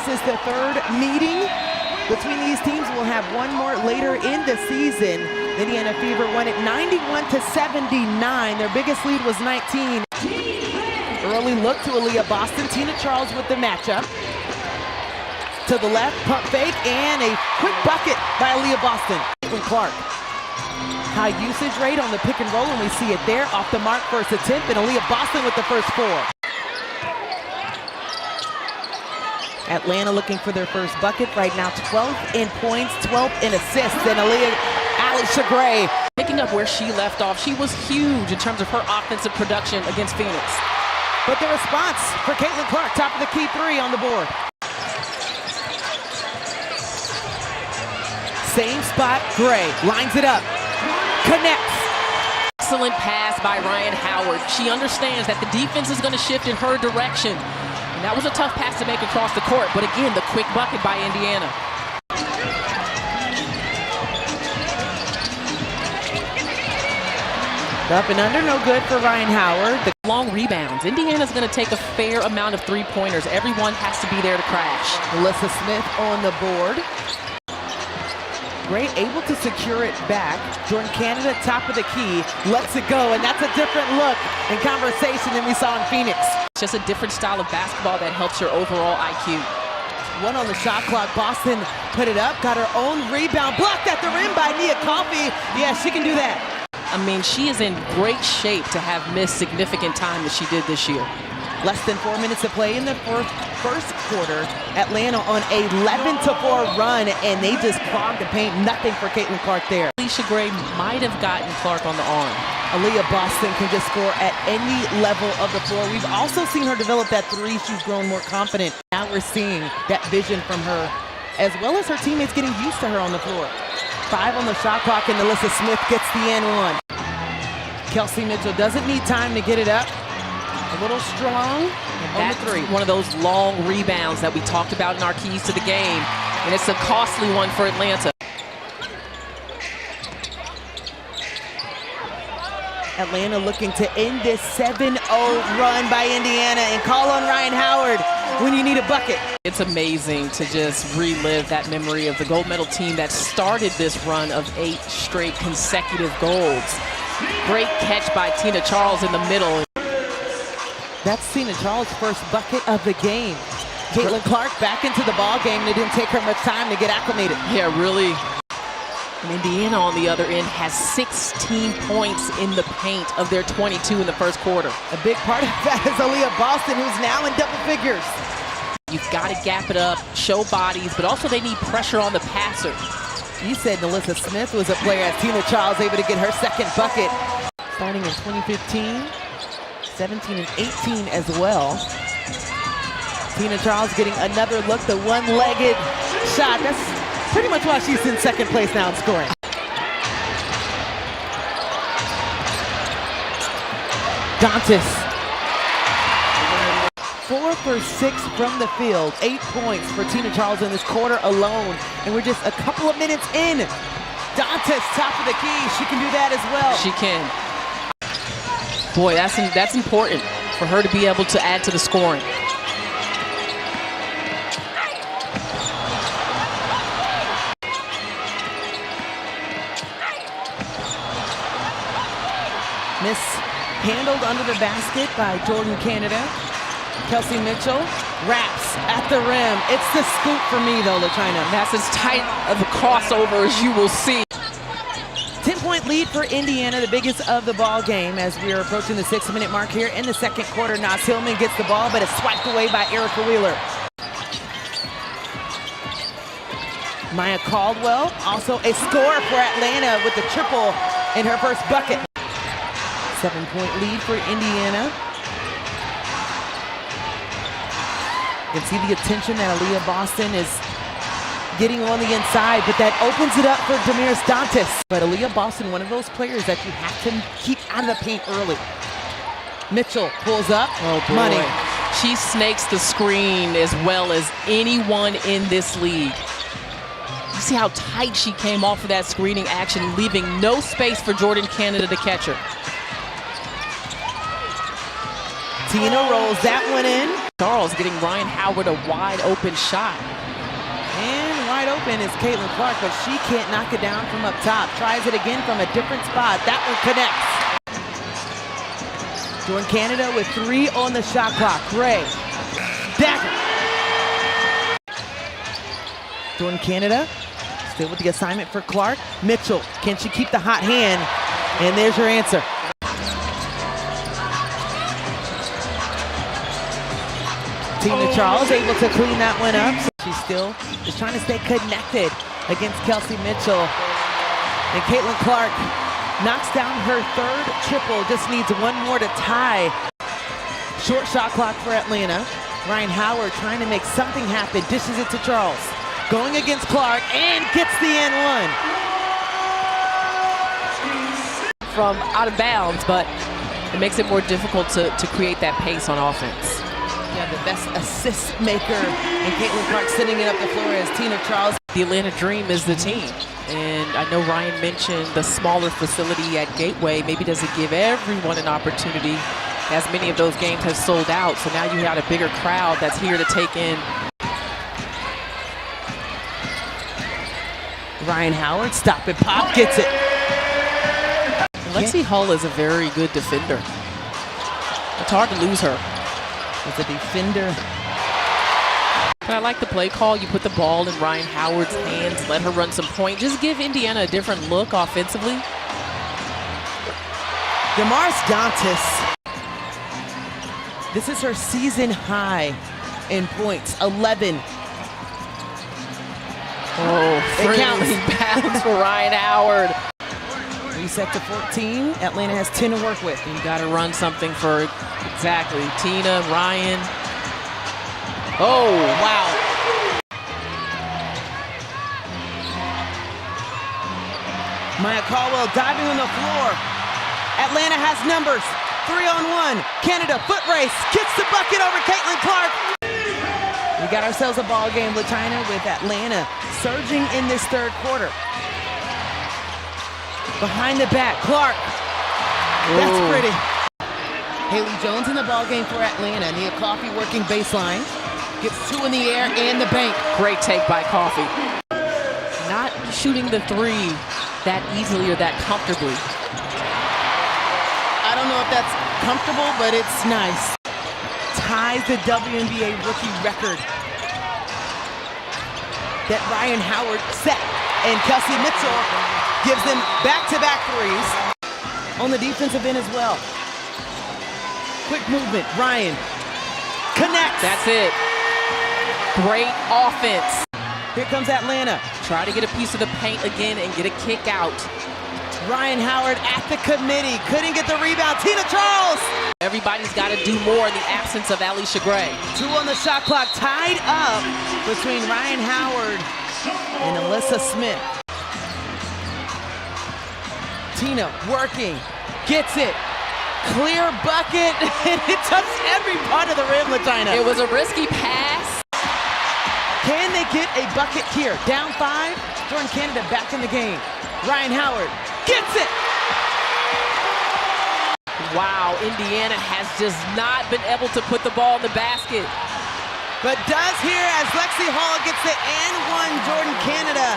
This is the third meeting between these teams. We'll have one more later in the season. Indiana Fever won it 91-79. Their biggest lead was 19. Early look to Aaliyah Boston. Tina Charles with the matchup. To the left, pump fake, and a quick bucket by Aaliyah Boston. Caitlin Clark. High usage rate on the pick and roll, and we see it there. Off the mark, first attempt, and Aaliyah Boston with the first four. Atlanta looking for their first bucket right now. 12th in points, 12th in assists, and Alisha Gray. Picking up where she left off, she was huge in terms of her offensive production against Phoenix. But the response for Caitlin Clark, top of the key three on the board. Same spot, Gray lines it up, connects. Excellent pass by Ryan Howard. She understands that the defense is going to shift in her direction. And that was a tough pass to make across the court, but again, the quick bucket by Indiana. Up and under, no good for Ryan Howard. The long rebounds. Indiana's going to take a fair amount of three-pointers. Everyone has to be there to crash. Melissa Smith on the board. Gray able to secure it back. Jordan Canada, top of the key, lets it go, and that's a different look and conversation than we saw in Phoenix. It's just a different style of basketball that helps your overall IQ. One on the shot clock. Boston put it up, got her own rebound, blocked at the rim by Nia Coffey. Yeah, she can do that. I mean, she is in great shape to have missed significant time that she did this year. Less than 4 minutes to play in the first quarter. Atlanta on a 11-4 run, and they just clogged the paint. Nothing for Caitlin Clark there. Alisha Gray might have gotten Clark on the arm. Aaliyah Boston can just score at any level of the floor. We've also seen her develop that three. She's grown more confident. Now we're seeing that vision from her, as well as her teammates getting used to her on the floor. 5 on the shot clock, and Alyssa Smith gets the N1. Kelsey Mitchell doesn't need time to get it up. A little strong on the three. One of those long rebounds that we talked about in our keys to the game, and it's a costly one for Atlanta. Atlanta looking to end this 7-0 run by Indiana and call on Ryan Howard when you need a bucket. It's amazing to just relive that memory of the gold medal team that started this run of 8 straight consecutive golds. Great catch by Tina Charles in the middle. That's Tina Charles' first bucket of the game. Caitlin Clark back into the ball game. It didn't take her much time to get acclimated. Yeah, really. And Indiana on the other end has 16 points in the paint of their 22 in the first quarter. A big part of that is Aaliyah Boston, who's now in double figures. You've got to gap it up, show bodies, but also they need pressure on the passer. You said Melissa Smith was a player as Tina Charles able to get her second bucket. Starting in 2015, 17 and 18 as well. Tina Charles getting another look, the one-legged shot. That's pretty much why she's in second place now in scoring. Dantas. 4 for 6 from the field. 8 points for Tina Charles in this quarter alone. And we're just a couple of minutes in. Dantas, top of the key. She can do that as well. She can. Boy, that's important for her to be able to add to the scoring. Mishandled under the basket by Jordan Canada. Kelsey Mitchell wraps at the rim. It's the scoop for me, though, LaChina. That's as tight of a crossover as you will see. 10-point lead for Indiana, the biggest of the ball game as we are approaching the 6-minute mark here in the second quarter. Nas Hillman gets the ball, but it's swiped away by Erica Wheeler. Maya Caldwell, also a scorer for Atlanta with the triple in her first bucket. 7-point lead for Indiana. You can see the attention that Aaliyah Boston is getting on the inside, but that opens it up for Damaris Dantas. But Aaliyah Boston, one of those players that you have to keep out of the paint early. Mitchell pulls up. Oh boy. Money. She snakes the screen as well as anyone in this league. You see how tight she came off of that screening action, leaving no space for Jordan Canada to catch her. Tina rolls that one in. Charles getting Ryan Howard a wide open shot. And wide open is Caitlin Clark, but she can't knock it down from up top. Tries it again from a different spot. That one connects. Jordan Canada with 3 on the shot clock. Gray. Dagger. Jordan Canada still with the assignment for Clark. Mitchell, can she keep the hot hand? And there's your answer. Tina Charles able to clean that one up. She's still just trying to stay connected against Kelsey Mitchell. And Caitlin Clark knocks down her 3rd triple, just needs 1 more to tie. Short shot clock for Atlanta. Ryan Howard trying to make something happen, dishes it to Charles. Going against Clark and gets the N1. From out of bounds, but it makes it more difficult to create that pace on offense. Yeah, the best assist maker, and Caitlin Clark sending it up the floor as Tina Charles. The Atlanta Dream is the team, and I know Ryan mentioned the smaller facility at Gateway maybe doesn't give everyone an opportunity, as many of those games have sold out, so now you got a bigger crowd that's here to take in. Ryan Howard, stop and pop, gets it. Lexi Hull is a very good defender. It's hard to lose her. As a defender. But I like the play call. You put the ball in Ryan Howard's hands, let her run some point. Just give Indiana a different look offensively. Damaris Dantas. This is her season high in points, 11. Oh, friendly bounce for Ryan Howard. Reset to 14. Atlanta has 10 to work with. You got to run something for exactly Tina, Ryan. Oh, wow. Maya Caldwell diving on the floor. Atlanta has numbers. 3-on-1. Canada foot race. Gets the bucket over Caitlin Clark. We got ourselves a ball game with China, with Atlanta surging in this 3rd quarter. Behind the back, Clark. That's pretty. Haley Jones in the ball game for Atlanta. Nia Coffey working baseline. Gets 2 in the air and the bank. Great take by Coffey. Not shooting the 3 that easily or that comfortably. I don't know if that's comfortable, but it's nice. Ties the WNBA rookie record that Ryan Howard set. And Kelsey Mitchell gives them back-to-back 3s on the defensive end as well. Quick movement, Ryan connects. That's it. Great offense. Here comes Atlanta. Try to get a piece of the paint again and get a kick out. Ryan Howard at the committee. Couldn't get the rebound. Tina Charles. Everybody's got to do more in the absence of Alicia Gray. 2 on the shot clock. Tied up between Ryan Howard and Alyssa Smith. Tina working. Gets it. Clear bucket. And it touched every part of the rim, LaChina. It was a risky pass. Can they get a bucket here? Down 5. Jordan Canada back in the game. Ryan Howard gets it. Wow, Indiana has just not been able to put the ball in the basket. But does here as Lexi Hall gets the N1 Jordan Canada.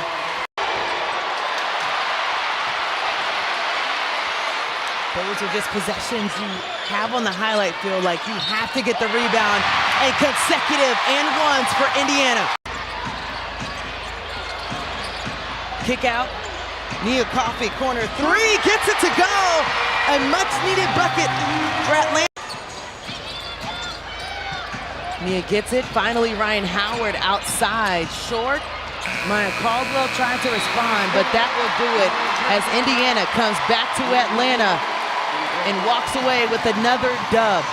Those are just possessions you have on the highlight field, like you have to get the rebound, and consecutive N1s for Indiana. Kick out. Nia Coffey, corner 3, gets it to go. A much-needed bucket for Atlanta. Nia gets it. Finally, Ryan Howard outside, short. Maya Caldwell trying to respond, but that will do it as Indiana comes back to Atlanta and walks away with another dub.